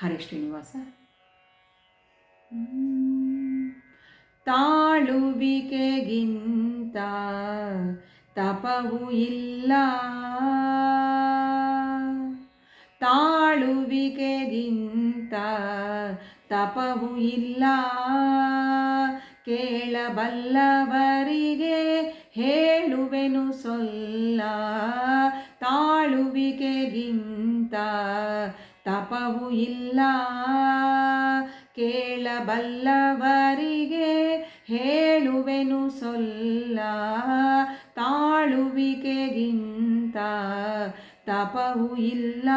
ಹರೇ ಶ್ರೀನಿವಾಸ. ತಾಳುವಿಕೆಗಿಂತ ತಪವು ಇಲ್ಲ, ತಾಳುವಿಕೆಗಿಂತ ತಪವು ಇಲ್ಲ. ಕೇಳಬಲ್ಲವರಿಗೆ ಹೇಳುವೆನು ಸೊಲ್ಲ, ತಾಳುವಿಕೆಗಿಂತ ತಪವು ಇಲ್ಲ. ಕೇಳಬಲ್ಲವರಿಗೆ ಹೇಳುವೆನು ಸೊಲ್ಲ, ತಾಳುವಿಕೆಗಿಂತ ತಪವು ಇಲ್ಲ.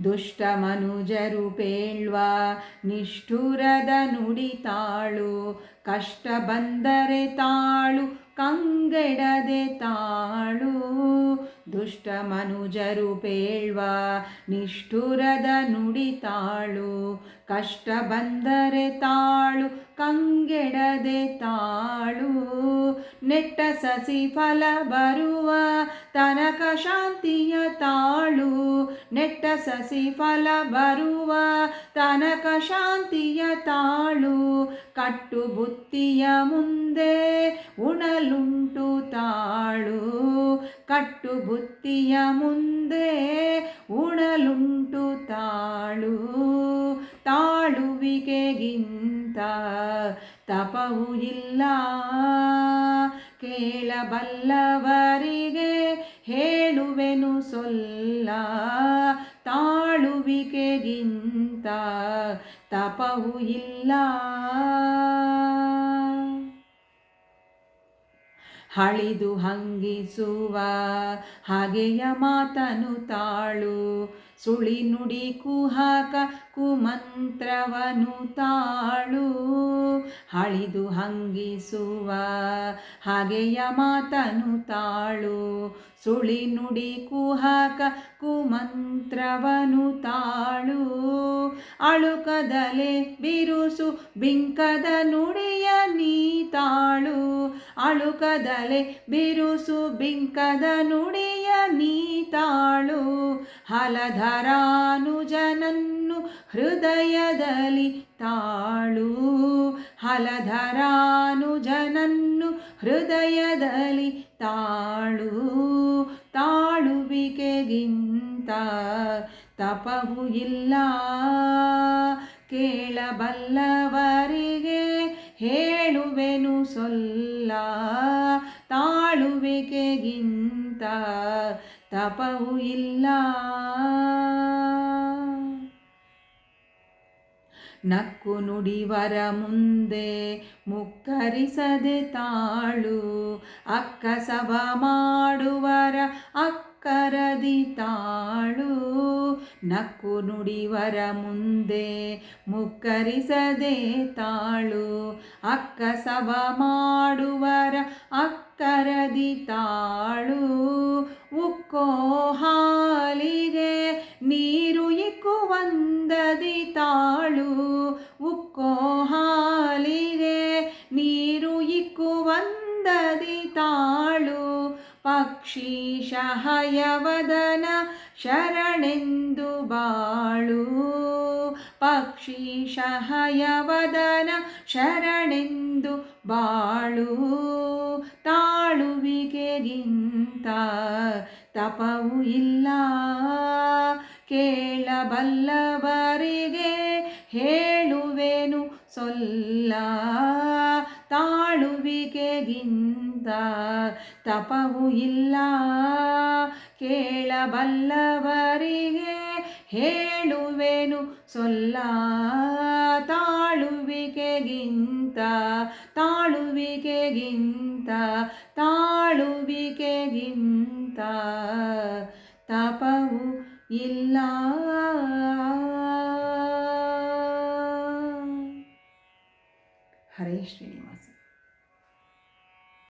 ದುಷ್ಟ ಮನುಜರು ಪೇಳ್ವ ನಿಷ್ಠುರದ ನುಡಿತಾಳು, ಕಷ್ಟ ಬಂದರೆ ತಾಳು ಕಂಗೆಡದೆ ತಾಳು. ದುಷ್ಟ ಮನುಜರು ಪೇಳ್ವ ನಿಷ್ಠುರದ ನುಡಿತಾಳು, ಕಷ್ಟ ಬಂದರೆ ತಾಳು ಕಂಗೆಡದೆ ತಾಳು. ನೆಟ್ಟ ಸಸಿ ಫಲ ಬರುವ ತನಕ ಶಾಂತಿಯ ತಾಳು, ನೆಟ್ಟ ಸಸಿ ಫಲ ಬರುವ ತನಕ ಶಾಂತಿಯ ತಾಳು. ಕಟ್ಟು ಬುತ್ತಿಯ ಮುಂದೆ ಉಣಲುಂಟು ತಾಳು, ಕಟ್ಟು ಬುತ್ತಿಯ ಮುಂದೆ ಉಣಲುಂಟು ತಾಳು. ತಾಳುವಿಕೆಗಿಂತ ತಪವು ಇಲ್ಲ, ಕೇಳಬಲ್ಲವರಿಗೆ ಹೇಳುವೆನು ಸೊಲ್ಲ, ತಾಳುವಿಕೆಗಿಂತ ತಪವು ಇಲ್ಲ. ಹಳಿದು ಹಂಗಿಸುವ ಹಾಗೆಯ ಮಾತನು ತಾಳು, ಸುಳಿ ನುಡಿ ಕುಹಕ ಕುಮಂತ್ರವನು ತಾಳು. ಹಳಿದು ಹಂಗಿಸುವ ಹಾಗೆಯ ಮಾತನು ತಾಳು, ಸುಳಿ ನುಡಿ ಕುಹಕ ಕುಮಂತ್ರವನು ತಾಳು. ಅಳುಕದಲೆ ಬಿರುಸು ಬಿಂಕದ ನುಡಿಯ ನೀ ತಾಳು, ಅಳುಕದಲೆ ಬಿರುಸು ಬಿಂಕದ ನುಡಿಯ ನೀ ತಾಳು. ಹಲಧರಾನುಜನನ್ನು ಹೃದಯದಲ್ಲಿ ತಾಳು, ಹಲಧರಾನುಜನನ್ನು ಹೃದಯದಲ್ಲಿ ತಾಳು. ತಾಳುವಿಕೆಗಿಂತ ತಪವು ಇಲ್ಲ, ಕೇಳಬಲ್ಲವರಿಗೆ ಹೇಳುವೆನು ಸೊಲ್ಲ, ತಾಳುವಿಕೆಗಿಂತ ತಪವು ಇಲ್ಲ. ನಕ್ಕು ನುಡಿವರ ಮುಂದೆ ಮುಕ್ಕರಿಸದೆ ತಾಳು, ಅಕ್ಕಸವ ಮಾಡುವರ ಅಕ್ಕರದಿ ತಾಳು. ನಕ್ಕು ನುಡಿವರ ಮುಂದೆ ಮುಕ್ಕರಿಸದೆ ತಾಳು, ಅಕ್ಕಸವ ಮಾಡುವರ ಅಕ್ಕರದಿ ತಾಳು. ಉಕ್ಕೋ ಹಾಲಿಗೆ ನೀರು ಇಕ್ಕುವಂದದಿ ತಾಳು, ಉಕ್ಕೋ ಹಾಲಿಗೆ ನೀರು ಇಕ್ಕುವಂದದಿ ತಾಳು. ಪಕ್ಷೀಶ ಹಯವದನ ಶರಣೆಂದು ಬಾಳು, ಪಕ್ಷೀಶ ಹಯವದನ ಶರಣೆಂದು ಬಾಳು. ತಾಳುವಿಕೆಗಿಂತ ತಪವು ಇಲ್ಲ, ಕೇಳಬಲ್ಲವರಿಗೆ ಹೇಳುವೆನು ಸೊಲ್ಲ, ತಾಳುವಿಕೆಗಿಂತ ತಪವು ಇಲ್ಲ. ಕೇಳಬಲ್ಲವರಿಗೆ ಹೇಳುವೆನು ಸೊಲ್ಲ, ತಾಳುವಿಕೆಗಿಂತ ತಾಳುವಿಕೆಗಿಂತ ತಾಳುವಿಕೆಗಿಂತ ತಪವು ಇಲ್ಲ. ಹರೇ ಶ್ರೀನಿವಾಸ.